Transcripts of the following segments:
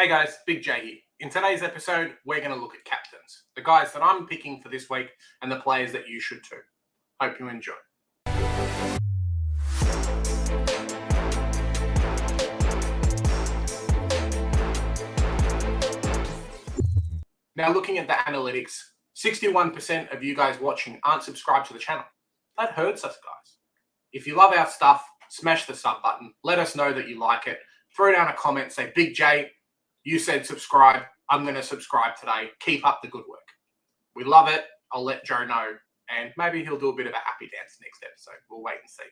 Hey guys, Big J here. In today's episode, we're going to look at captains, the guys that I'm picking for this week and the players that you should too. Hope you enjoy. Now looking at the analytics, 61% of you guys watching aren't subscribed to the channel. That hurts us, guys. If you love our stuff, smash the sub button. Let us know that you like it. Throw down a comment, say, Big J, you said subscribe. I'm going to subscribe today. Keep up the good work. We love it. I'll let Joe know. And maybe he'll do a bit of a happy dance next episode. We'll wait and see.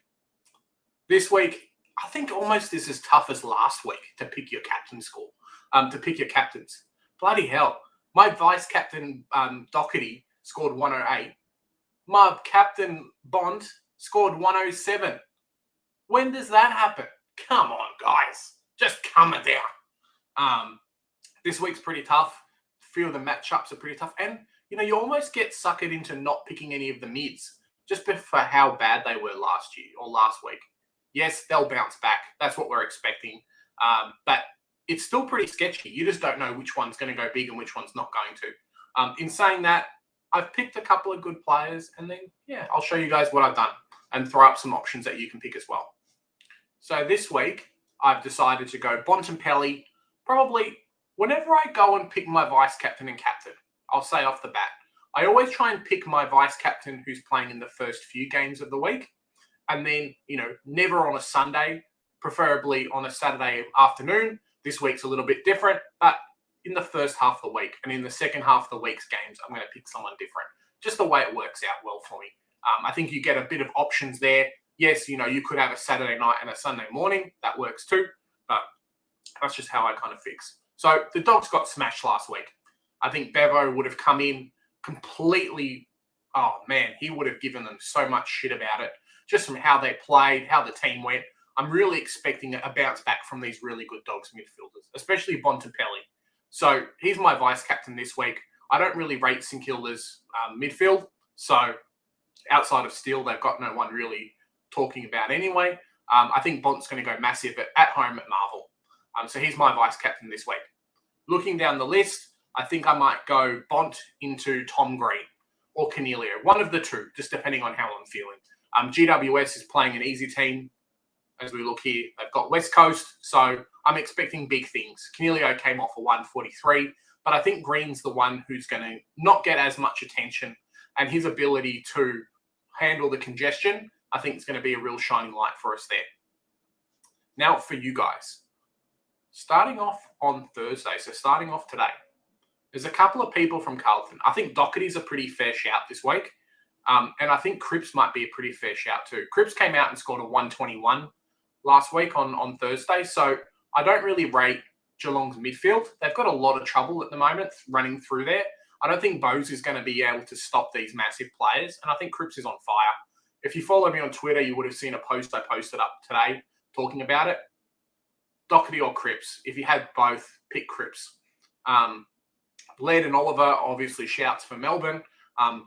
This week, I think almost is as tough as last week to pick your captain score, to pick your captains. Bloody hell. My vice captain, Doherty, scored 108. My captain, Bond, scored 107. When does that happen? Come on, guys. Just calm it down. This week's pretty tough. A few of the matchups are pretty tough. And, you almost get suckered into not picking any of the mids just for how bad they were last year or last week. Yes, they'll bounce back. That's what we're expecting. But it's still pretty sketchy. You just don't know which one's going to go big and which one's not going to. In saying that, I've picked a couple of good players. And then, I'll show you guys what I've done and throw up some options that you can pick as well. So this week, I've decided to go Bontempelli. Probably whenever I go and pick my vice captain and captain, I'll say off the bat, I always try and pick my vice captain who's playing in the first few games of the week. And then, never on a Sunday, preferably on a Saturday afternoon. This week's a little bit different, but in the first half of the week and in the second half of the week's games, I'm going to pick someone different. Just the way it works out well for me. I think you get a bit of options there. Yes, you could have a Saturday night and a Sunday morning. That works too, but that's just how I kind of fix. So the Dogs got smashed last week. I think Bevo would have come in completely, he would have given them so much shit about it. Just from how they played, how the team went. I'm really expecting a bounce back from these really good Dogs midfielders, especially Bontempelli. So he's my vice captain this week. I don't really rate St Kilda's midfield. So outside of Steele, they've got no one really talking about anyway. I think Bont's going to go massive at home at Marvel. So he's my vice captain this week. Looking down the list, I think I might go Bont into Tom Green or Cornelio. One of the two, just depending on how I'm feeling. GWS is playing an easy team. As we look here, they've got West Coast, so I'm expecting big things. Cornelio came off a 143, but I think Green's the one who's going to not get as much attention, and his ability to handle the congestion, I think it's going to be a real shining light for us there. Now for you guys. Starting off on Thursday, so starting off today, there's a couple of people from Carlton. I think Doherty's a pretty fair shout this week, and I think Cripps might be a pretty fair shout too. Cripps came out and scored a 121 last week on Thursday, so I don't really rate Geelong's midfield. They've got a lot of trouble at the moment running through there. I don't think Bose is going to be able to stop these massive players, and I think Cripps is on fire. If you follow me on Twitter, you would have seen a post I posted up today talking about it. Doherty or Cripps. If you had both, pick Cripps. Laird and Oliver, obviously shouts for Melbourne.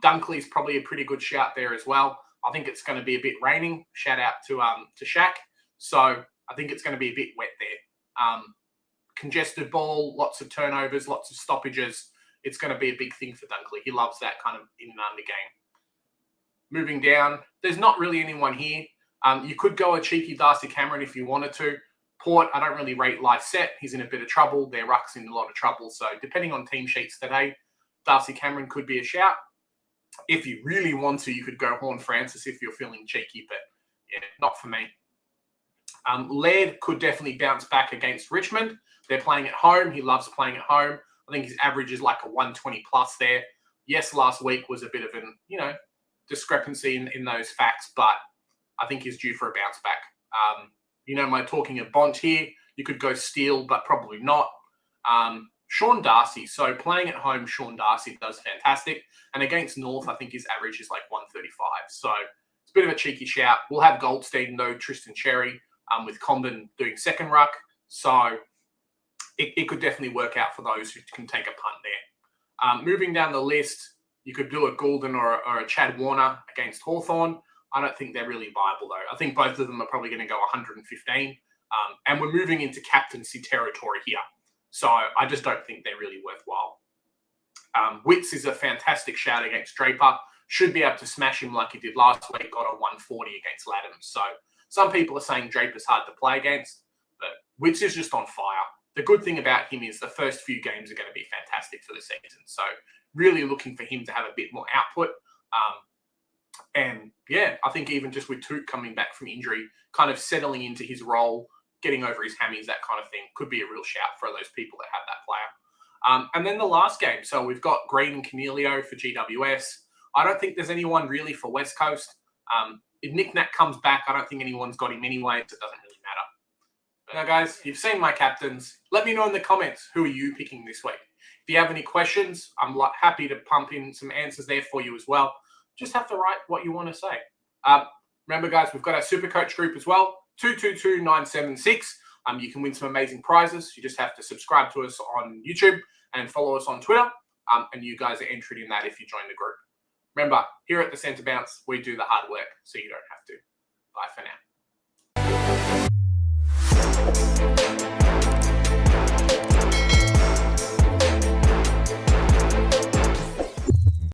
Dunkley's probably a pretty good shout there as well. I think it's going to be a bit raining. Shout out to Shaq. So I think it's going to be a bit wet there. Congested ball, lots of turnovers, lots of stoppages. It's going to be a big thing for Dunkley. He loves that kind of in and under game. Moving down, there's not really anyone here. You could go a cheeky Darcy Cameron if you wanted to. Port, I don't really rate live set. He's in a bit of trouble. Their ruck's in a lot of trouble. So depending on team sheets today, Darcy Cameron could be a shout. If you really want to, you could go Horn Francis if you're feeling cheeky, but not for me. Laird could definitely bounce back against Richmond. They're playing at home. He loves playing at home. I think his average is like a 120 plus there. Yes, last week was a bit of an, discrepancy in those facts, but I think he's due for a bounce back. My talking of Bont here, you could go Steele, but probably not. Sean Darcy. So playing at home, Sean Darcy does fantastic. And against North, I think his average is like 135. So it's a bit of a cheeky shout. We'll have Goldstein, though, Tristan Cherry, with Condon doing second ruck. So it could definitely work out for those who can take a punt there. Moving down the list, you could do a Goulden or a Chad Warner against Hawthorn. I don't think they're really viable, though. I think both of them are probably going to go 115. And we're moving into captaincy territory here. So I just don't think they're really worthwhile. Witts is a fantastic shout against Draper. Should be able to smash him like he did last week, got a 140 against Laddams. So some people are saying Draper's hard to play against, but Witts is just on fire. The good thing about him is the first few games are going to be fantastic for the season. So really looking for him to have a bit more output. And yeah, I think even just with Toot coming back from injury, kind of settling into his role, getting over his hammies, that kind of thing, could be a real shout for those people that have that player. And then the last game. So we've got Green and Cornelio for GWS. I don't think there's anyone really for West Coast. If Nick Nat comes back, I don't think anyone's got him anyway, so it doesn't really matter. But now, guys, you've seen my captains. Let me know in the comments, who are you picking this week? If you have any questions, I'm happy to pump in some answers there for you as well. Just have to write what you want to say. Remember, guys, we've got our Supercoach group as well, 222976. You can win some amazing prizes. You just have to subscribe to us on YouTube and follow us on Twitter. And you guys are entered in that if you join the group. Remember, here at the Centre Bounce, we do the hard work so you don't have to. Bye for now.